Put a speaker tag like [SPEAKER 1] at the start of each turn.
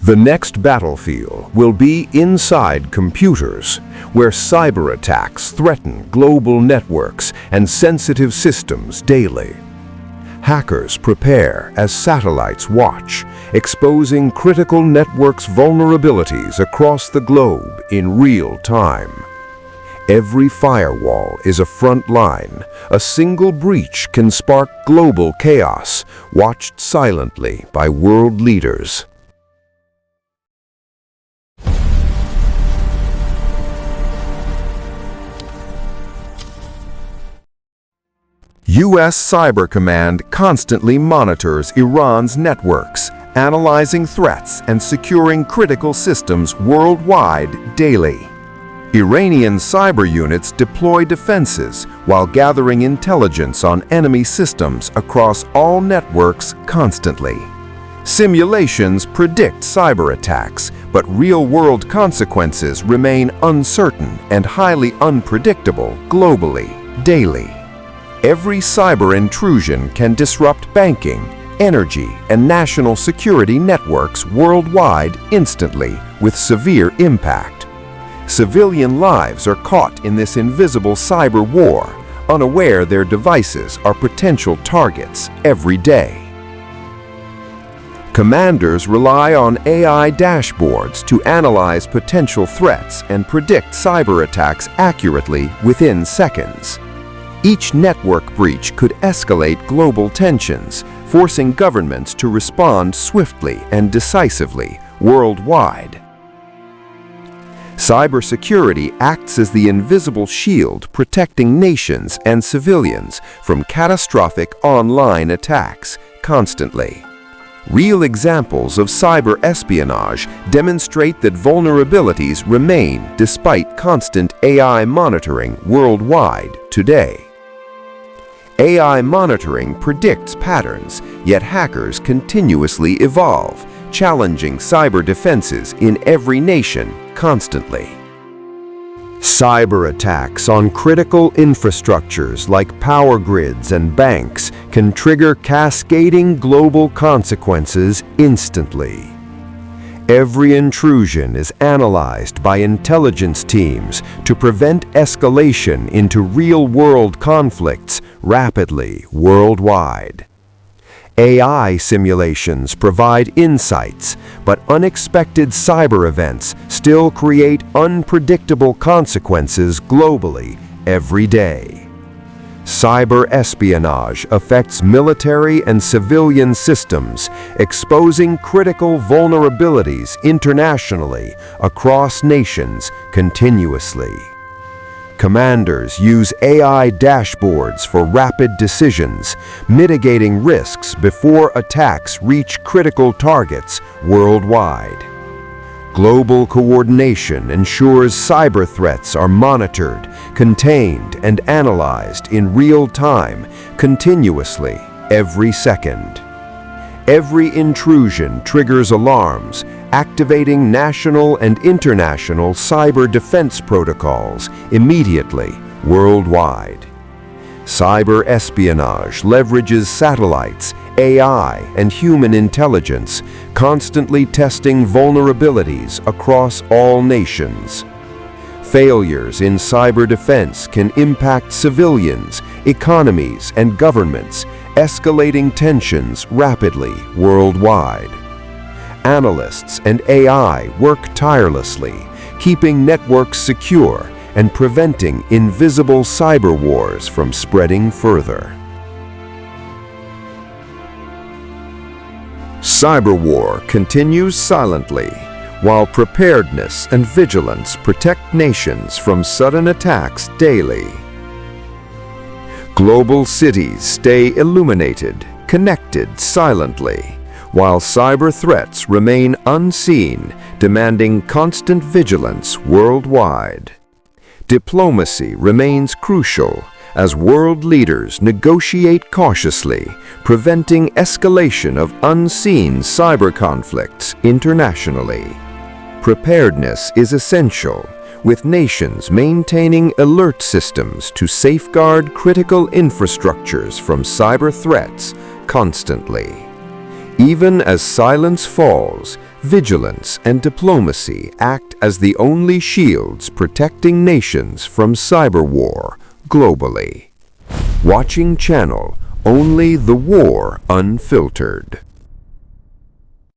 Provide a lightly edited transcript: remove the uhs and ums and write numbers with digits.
[SPEAKER 1] The next battlefield will be inside computers, where cyber attacks threaten global networks and sensitive systems daily. Hackers prepare as satellites watch, exposing critical networks' vulnerabilities across the globe in real time. Every firewall is a front line. A single breach can spark global chaos, watched silently by world leaders. U.S. Cyber Command constantly monitors Iran's networks, analyzing threats and securing critical systems worldwide daily. Iranian cyber units deploy defenses while gathering intelligence on enemy systems across all networks constantly. Simulations predict cyber attacks, but real-world consequences remain uncertain and highly unpredictable globally, daily. Every cyber intrusion can disrupt banking, energy, and national security networks worldwide instantly with severe impact. Civilian lives are caught in this invisible cyber war, unaware their devices are potential targets every day. Commanders rely on AI dashboards to analyze potential threats and predict cyber attacks accurately within seconds. Each network breach could escalate global tensions, forcing governments to respond swiftly and decisively worldwide. Cybersecurity acts as the invisible shield protecting nations and civilians from catastrophic online attacks constantly. Real examples of cyber espionage demonstrate that vulnerabilities remain despite constant AI monitoring worldwide today. AI monitoring predicts patterns, yet hackers continuously evolve, challenging cyber defenses in every nation constantly. Cyber attacks on critical infrastructures like power grids and banks can trigger cascading global consequences instantly. Every intrusion is analyzed by intelligence teams to prevent escalation into real-world conflicts rapidly worldwide. AI simulations provide insights, but unexpected cyber events still create unpredictable consequences globally every day. Cyber espionage affects military and civilian systems, exposing critical vulnerabilities internationally across nations continuously. Commanders use AI dashboards for rapid decisions, mitigating risks before attacks reach critical targets worldwide. Global coordination ensures cyber threats are monitored, contained, and analyzed in real time, continuously, every second. Every intrusion triggers alarms, activating national and international cyber defense protocols immediately, worldwide. Cyber espionage leverages satellites, AI, and human intelligence, constantly testing vulnerabilities across all nations. Failures in cyber defense can impact civilians, economies, and governments, escalating tensions rapidly worldwide. Analysts and AI work tirelessly, keeping networks secure and preventing invisible cyber wars from spreading further. Cyber war continues silently, while preparedness and vigilance protect nations from sudden attacks daily. Global cities stay illuminated, connected silently, while cyber threats remain unseen, demanding constant vigilance worldwide. Diplomacy remains crucial as world leaders negotiate cautiously, preventing escalation of unseen cyber conflicts internationally. Preparedness is essential, with nations maintaining alert systems to safeguard critical infrastructures from cyber threats constantly. Even as silence falls, vigilance and diplomacy act as the only shields protecting nations from cyber war globally. Watching channel Only the War Unfiltered.